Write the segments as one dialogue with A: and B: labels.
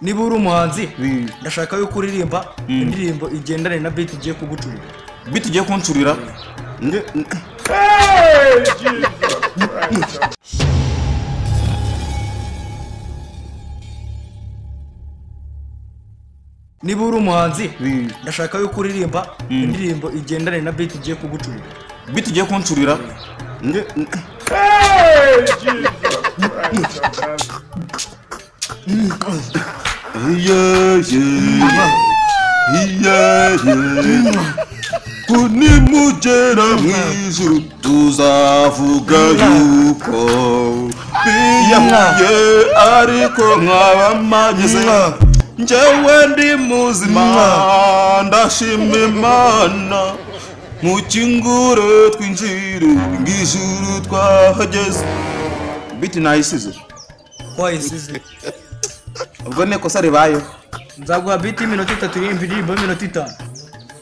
A: Niba uri umuhanzi ndashaka yo kuririmba indirimbo igendane na beat ugiye kugucurira.
B: Beat ugiye kuncurira?
A: Niba uri umuhanzi ndashaka yo kuririmba indirimbo igendane na beat ugiye kugucurira.
B: Beat ugiye kuncurira? Kunimugera mwijuru tuzavuga yuko biyamuye ariko nkabamageze njyewe ndi muzima ndashima Imana mukingure twinjire ngijuru twahageze. Beat nayisize
A: Wayisize
B: ubwo ne kosa ribayo
A: nzaguha beat iminota 3 indirimbo iminota 5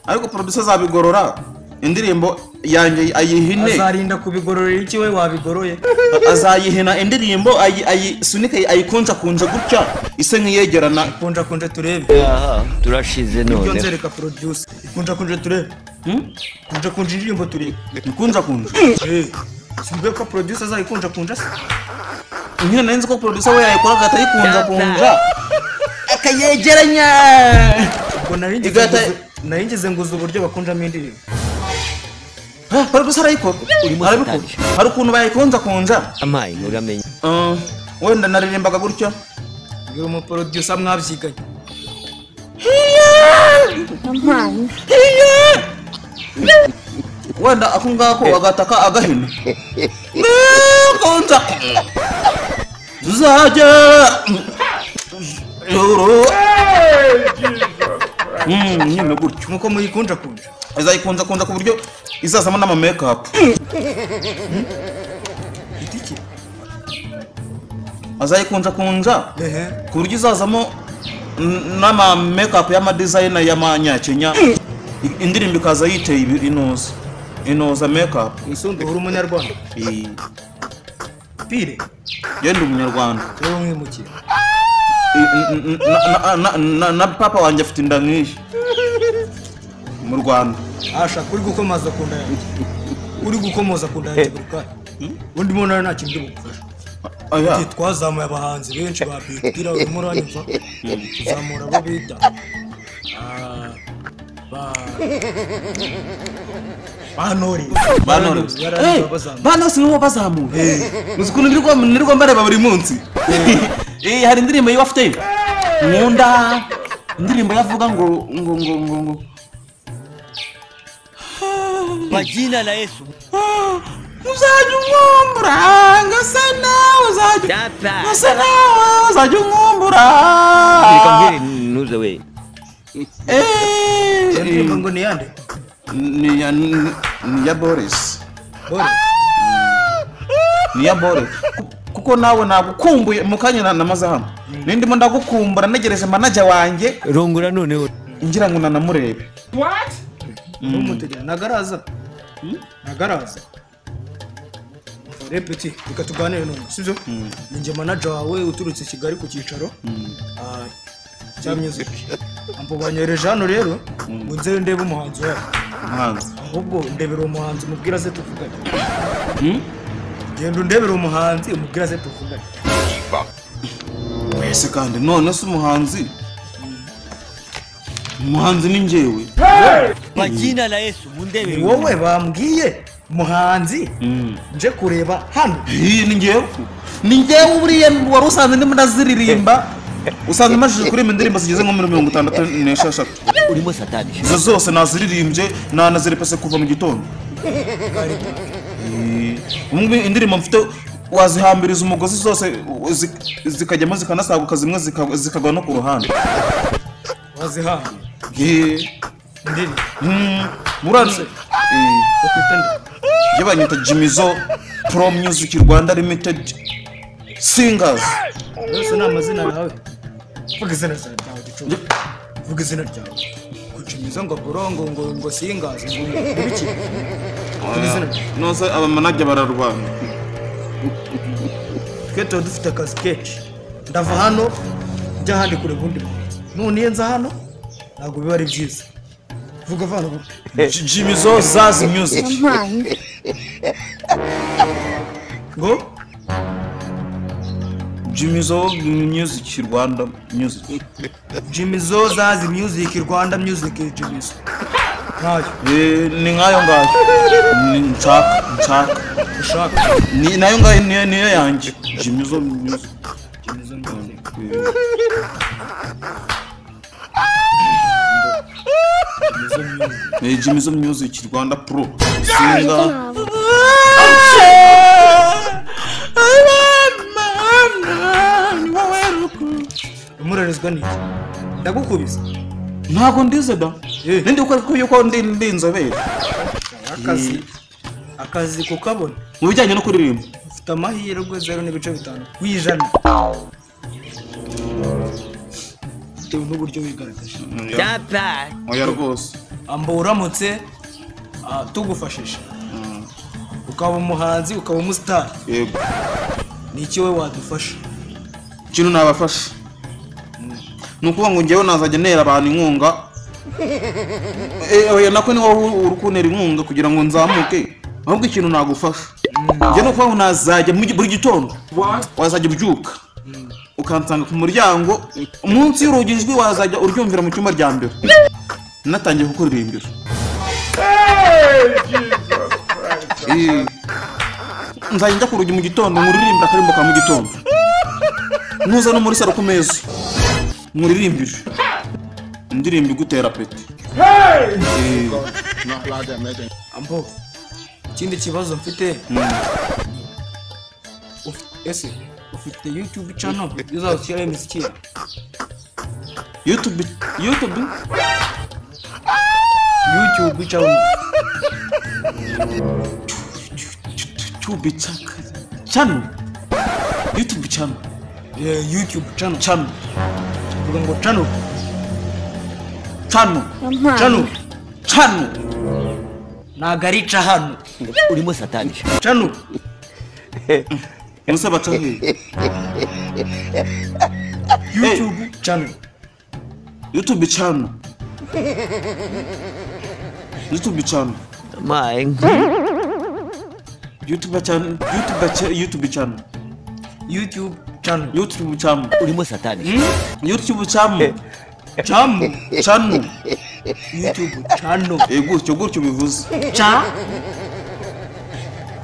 B: ariko producer zabigorora indirimbo yanjye ayihine
A: azarinda kubigororera iki we wabigoroye
B: azayihina indirimbo ayisunika ayikonja kunja gutya ise nkiyegerana
A: kunja turebe
C: aha turashize none
A: ibyo nzereka producer kunja turebe kunja indirimbo turebe
B: kunja
A: simbe ko producer azayikunja se
B: nyine nanze ko producer we yayikora gatayikunja akayegeranya
A: ubwo naringize nguza uburyo bakunjamo indirimbo
B: producer ariko hari ukuntu bayikonja
C: amayi uramenye
B: wenda naririmbaga gutya
A: ngira mu producer mwabyiganye
D: amayi
B: wenda akungako agataka agahina konja zaje yoro nyine gutyo
A: nkuko muyikunja
B: azayikunja ku buryo izazamo n'ama makeup
A: itiki
B: azayikunja ku buryo izazamo n'ama makeup y'ama designer y'amanyakenya indirimbo ikaza yiteye inoza makeup
A: isundo uri umunyarwanda pire
B: yenda umunyarwanda
A: rero mwimukira
B: na papa wanjye afite inda nk'iyi mu Rwanda
A: ashaka uri gukomoza ku nda yanjye uri gukomoza ku nda yanjye burukari undi muntu nta kintu gukora twazamuye abahanzi benshi ba bitira urimo uranyumva tuzamura abo bita
B: bano sinwo bazamuye uzikuntu nirwo mbareba buri munsi hari indirimbo y'abafite nkunda indirimbo yavuga ngo
C: kwa jina la Yesu
B: uzajya unkumbura ngasana uzajya unkumbura
C: nikamwire nuze we
A: indirimbo ngo ni yande
B: ni ya Boris ni ya Boris kuko nawe nagukumbuye mukanya namaze hano nindimo ndagukumbura negereje manager wanjye
C: rongora none
B: ngira ngo nanamurebe
A: n'umutegera nagaraza repeti bikatuganire none sivyo ninjye manager wawe uturutse Kigali ku cyicaro cya music ampo banyereje hano rero ngo nze ndebe umuhanzi wawe ahubwo ndebera umuhanzi mubwira se tuvugane genda ndebera umuhanzi mubwira se tuvugane
B: wese kandi none se umuhanzi ni njyewe
C: kwa jina la Yesu mundebe
A: wowe bambwiye umuhanzi nje kureba hano
B: ni njyewe buriye wari usanze ndimo ndaziririmba usanze majije kuririmba indirimbo zigeze nko 66
C: urimo satani
B: izo zose naziririmbye nanazirepese kuva mu gitondo umwe indirimbo mfite wazihambiriza umugozi zose zikajyamo zikanasaguka zimwe zikagwa no ku ruhande
A: wazihambira ndiri
B: muranse yabanyita Jimizo Pro Music Rwanda Limited Singers
A: yose ni amazina yawe vuga izina ryawe gicundo vuga izina ryawe kucimiza ngo borongo ngo Singers ngo biki vuga izina
B: nose aba manager bararwana
A: twe dufite akazi kenshi ndava hano ujya ahandi kure ubundi muhanzi none iyo nza hano ntabwo biba ari byiza vuga vana
B: Jimmy Zo Zazi Music
A: ngo
B: Jimmy Zo Music Rwanda Music
A: Jimmy Zo Zazi Music Rwanda Music Jimmy Zo nkayo
B: ni nkayo ngayo ni nshaka
A: ushaka
B: ni nayo ngayo niyo yanjye Jimmy Zo Music
A: Jimmy Zo Music
B: Jimmy Zo Music Rwanda Pro singa
A: umurerezwa niki ndagukubise
B: ntago ndize da nindi uko yuko ndi inzobere
A: akazi kukabona
B: mu bijyanye no kuririmba
A: ufite amahirwe 0.5 kwijana bitewe n'uburyo wigaragaje
C: Japa.
B: oya rwose
A: amba uramutse tugufashije ukaba umuhanzi ukaba umustar
B: yego
A: niki we wadufasha
B: ikintu nabafasha nukuvuga ngo ngewe nazajya ntera abantu inkunga oya nako ni wowe urukuntera inkunga kugira ngo nzamuke ahubwo ikintu nagufasha njye nukuvuga ngo nazajya buri gitondo wazajya ubyuka ukansanga ku muryango munsi y'urugi ijwi wazajya uryumvira mu cyumba rya mbere natangiye kukuririmbira nzajya njya ku rugi mu gitondo nkuririmbira akarimbo ka mu gitondo nuza no muri saro ku meza nkuririmbire indirimbo igutera peti
A: ambo ikindi kibazo mfite ese ufite YouTube channel uzashyiraho imiziki
B: YouTube
A: channel
B: YouTube channel
A: YouTube channel vuga ngo channel nagarica hano
C: Urimo satani.
A: channel
B: musaba chahe
A: YouTube channel
B: YouTube channel
C: Maeng.
B: YouTube channel
C: Urimo satani.
B: YouTube channel
A: YouTube channel
B: gutyo bivuze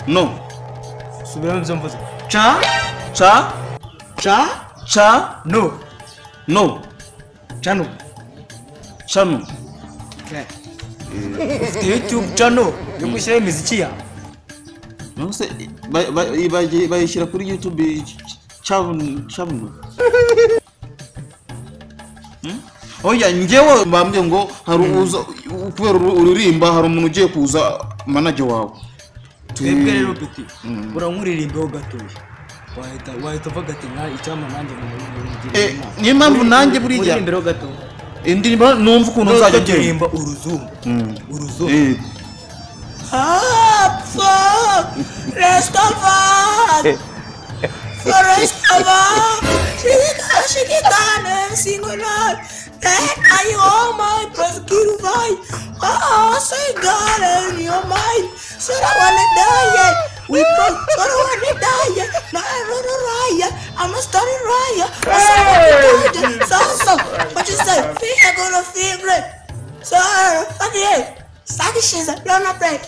B: no
A: subira mvuze
B: no
A: channel
B: okay
A: YouTube channel yo gushyiraho imiziki ya
B: nose bayishyira kuri YouTube channel oya ngewe mbambye ngo hari uza kubera uririmba hari umuntu ugiye kuza manager wawe
A: twebwe rero peti urankuririmbeho gatoya wahita uvuga ati nka icyama nanjye
B: niyo mpamvu nanjye buriya
A: uririmbeho gatoya
B: indirimbo numva ukuntu uzajya
A: uririmba uruzungu Shikitane, singular. Then I owe my prosecutor fight. Say God in your mind. So I wanna die yet. We broke, so I wanna die yet. No, I run a riot. I'm a starting riot. I said, so, what you say? Feel gonna feel great. So, fuck it. Saggy shit, learn a break.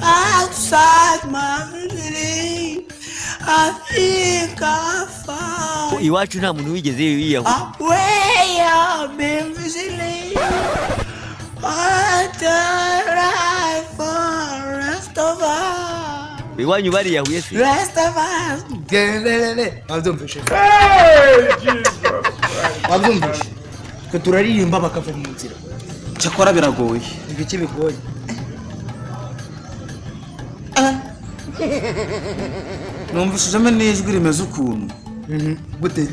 A: Outside my city. I think I found
C: Iwacu nta muntu wigeze yiyaho.
A: way I've been visiting. What the right for rest of us.
C: Iwanyu bariyahuye se.
A: Rest of us. Wabyumvishe. Wabyumvishe. Ko turaririmba bakava mu nzira.
B: cyakora biragoye
A: Ibiki bigoye.
B: numvishijemo n'ijwi rimeze ukuntu
A: Gute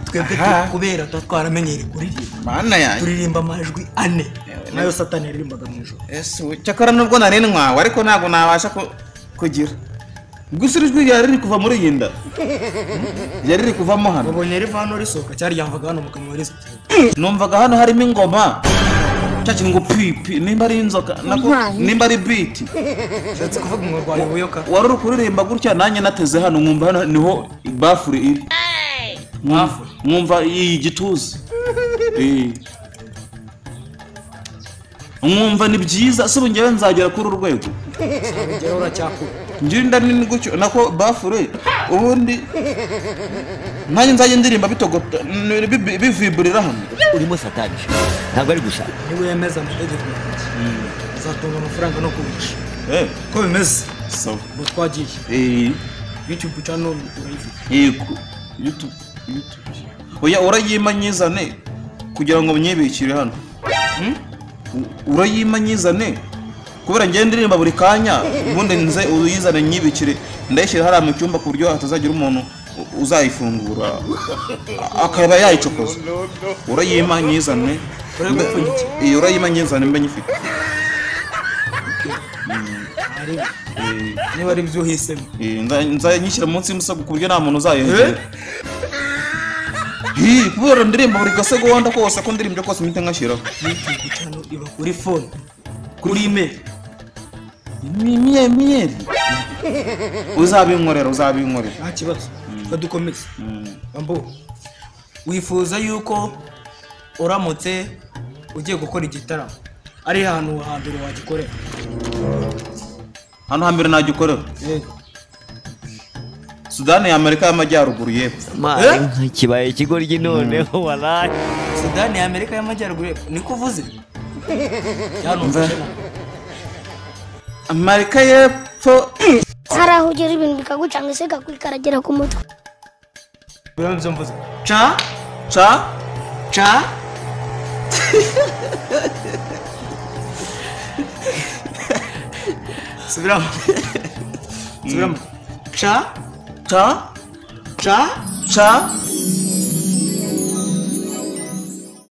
A: twebwe kubera twaramenyere kuririmba.
B: mana yanjye
A: Turirimba amajwi ane. Nayo satani yaririmbaga mu ijoro.
B: cyakora nubwo nari ntwawe ariko ntabwo nabasha kugira gusa ijwi ryari riri kuva muri iyi nda ryari riri kuvamo hano
A: wabonye riva hano risohoka cyari yavaga hano mu kanwa risite
B: numvaga hano harimo ingoma cyakiri ngo pipi nimba ari inzoka nako nimba ari beat
A: ndetse kuvuga ngo rwaye ubuyoka
B: wari uri kuririmba gutya nanjye nateze hano nkumva hano niho bafure iri nkumva iyi gituza nkumva ni byiza se bungewe nzagera kuri urwego
A: ugera uracyakura
B: ngirinda nini gutyo nako bafure ubundi nanjye nzajya ndirimba bitogota biviburira hano
C: urimo satani ntabwo ari gusa
A: niwe yemeza amategeko uzatunga amafaranga no kugurisha ko bimeze
B: sawa
A: ngo twagiye YouTube channel urayifite
B: yego YouTube oya urayimanyizane kugira ngo mnyebikire hano urayimanyizane kubera ngende ndirimba buri kanya ubundi nze uyizane nyibikire ndayishyira hariya mu cyumba ku buryo hatazagira umuntu uzayifungura akaba yayicokoza urayimanyizane iyo urayimanyizane mbe nyifite
A: niba ari byo uhisemo
B: nzanyishyira munsi y'umusago ku buryo nta muntu uzayengera kubera ndirimba buri gasegonda kose ko ndirimba kose mpita nkashyiraho
A: YouTube channel iba kuri phone kuri email
B: miyeri uzabinkorera
A: nta kibazo badukomeze ambo wifuza yuko uramutse ugiye gukora igitaramo ari hano hambere wagikorera
B: hano hambere nagikorera Sudani ya Amerika y'Amajyaruguru y'Epfo
C: kibaye ikigoryi noneho walahi
A: Sudani ya Amerika y'Amajyaruguru y'Epfo niko uvuze
B: Amerika y'Epfo
D: hari aho ugera ibintu bikagucanga se kakwikaragera ku mutwe
A: biramutse mvuze
B: ca
A: subiramo
B: ca